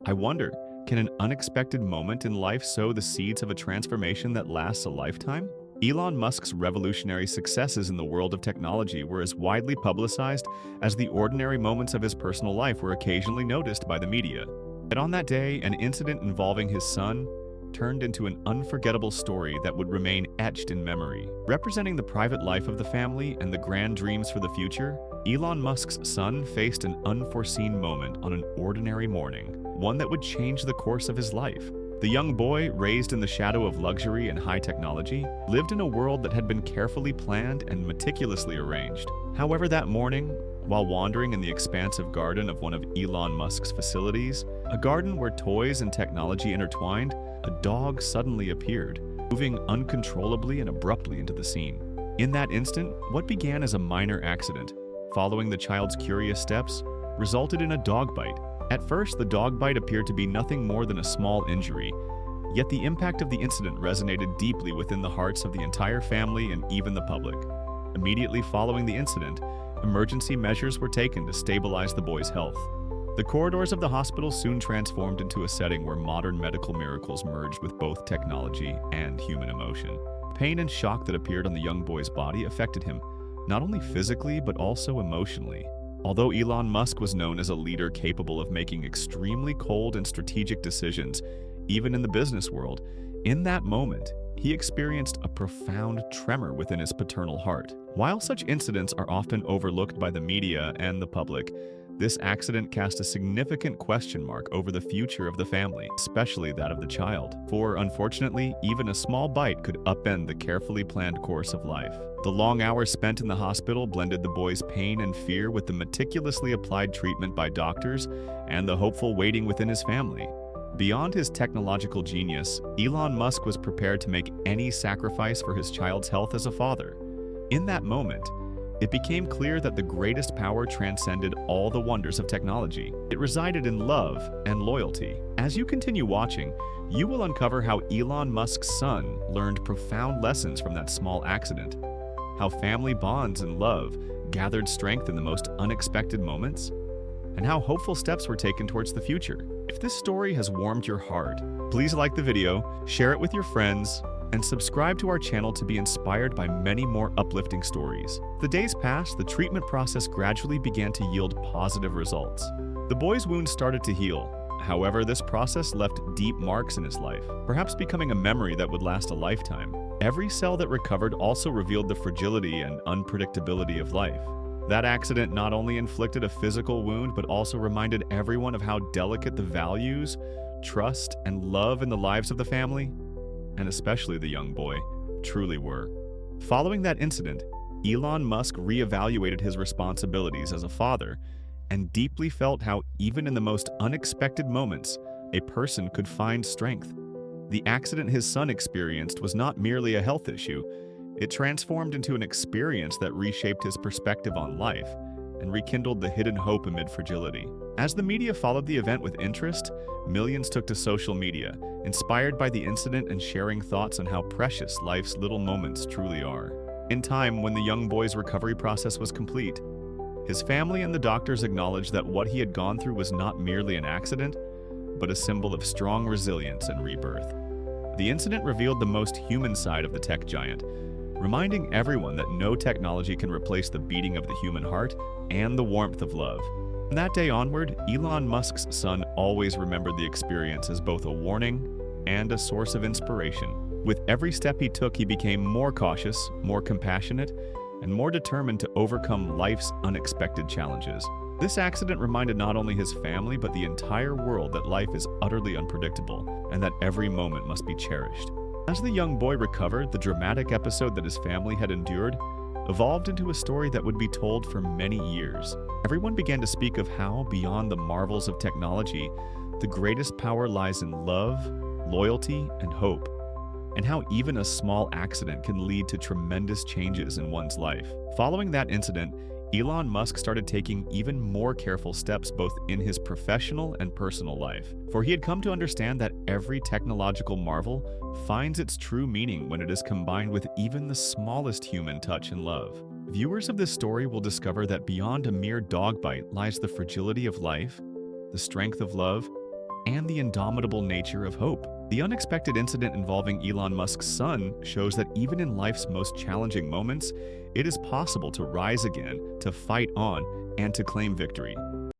I wonder, can an unexpected moment in life sow the seeds of a transformation that lasts a lifetime? Elon Musk's revolutionary successes in the world of technology were as widely publicized as the ordinary moments of his personal life were occasionally noticed by the media. Yet on that day, an incident involving his son turned into an unforgettable story that would remain etched in memory. Representing the private life of the family and the grand dreams for the future, Elon Musk's son faced an unforeseen moment on an ordinary morning, one that would change the course of his life. The young boy, raised in the shadow of luxury and high technology, lived in a world that had been carefully planned and meticulously arranged. However, that morning, while wandering in the expansive garden of one of Elon Musk's facilities, a garden where toys and technology intertwined, a dog suddenly appeared, moving uncontrollably and abruptly into the scene. In that instant, what began as a minor accident, following the child's curious steps, resulted in a dog bite. At first, the dog bite appeared to be nothing more than a small injury, yet the impact of the incident resonated deeply within the hearts of the entire family and even the public. Immediately following the incident, emergency measures were taken to stabilize the boy's health. The corridors of the hospital soon transformed into a setting where modern medical miracles merged with both technology and human emotion. Pain and shock that appeared on the young boy's body affected him, not only physically but also emotionally. Although Elon Musk was known as a leader capable of making extremely cold and strategic decisions, even in the business world, in that moment, he experienced a profound tremor within his paternal heart. While such incidents are often overlooked by the media and the public, this accident cast a significant question mark over the future of the family, especially that of the child. For, unfortunately, even a small bite could upend the carefully planned course of life. The long hours spent in the hospital blended the boy's pain and fear with the meticulously applied treatment by doctors and the hopeful waiting within his family. Beyond his technological genius, Elon Musk was prepared to make any sacrifice for his child's health as a father. In that moment, it became clear that the greatest power transcended all the wonders of technology. It resided in love and loyalty. As you continue watching, you will uncover how Elon Musk's son learned profound lessons from that small accident, how family bonds and love gathered strength in the most unexpected moments, and how hopeful steps were taken towards the future. If this story has warmed your heart, please like the video, share it with your friends, and subscribe to our channel to be inspired by many more uplifting stories. The days passed, the treatment process gradually began to yield positive results. The boy's wounds started to heal. However, this process left deep marks in his life, perhaps becoming a memory that would last a lifetime. Every cell that recovered also revealed the fragility and unpredictability of life. That accident not only inflicted a physical wound, but also reminded everyone of how delicate the values, trust, and love in the lives of the family, and especially the young boy, truly were. Following that incident, Elon Musk reevaluated his responsibilities as a father and deeply felt how even in the most unexpected moments, a person could find strength. The accident his son experienced was not merely a health issue. It transformed into an experience that reshaped his perspective on life and rekindled the hidden hope amid fragility. As the media followed the event with interest, millions took to social media, inspired by the incident and sharing thoughts on how precious life's little moments truly are. In time, when the young boy's recovery process was complete, his family and the doctors acknowledged that what he had gone through was not merely an accident, but a symbol of strong resilience and rebirth. The incident revealed the most human side of the tech giant, reminding everyone that no technology can replace the beating of the human heart and the warmth of love. From that day onward, Elon Musk's son always remembered the experience as both a warning and a source of inspiration. With every step he took, he became more cautious, more compassionate, and more determined to overcome life's unexpected challenges. This accident reminded not only his family, but the entire world that life is utterly unpredictable and that every moment must be cherished. As the young boy recovered, the dramatic episode that his family had endured evolved into a story that would be told for many years. Everyone began to speak of how, beyond the marvels of technology, the greatest power lies in love, loyalty, and hope, and how even a small accident can lead to tremendous changes in one's life. Following that incident, Elon Musk started taking even more careful steps both in his professional and personal life, for he had come to understand that every technological marvel finds its true meaning when it is combined with even the smallest human touch and love. Viewers of this story will discover that beyond a mere dog bite lies the fragility of life, the strength of love, and the indomitable nature of hope. The unexpected incident involving Elon Musk's son shows that even in life's most challenging moments, it is possible to rise again, to fight on, and to claim victory.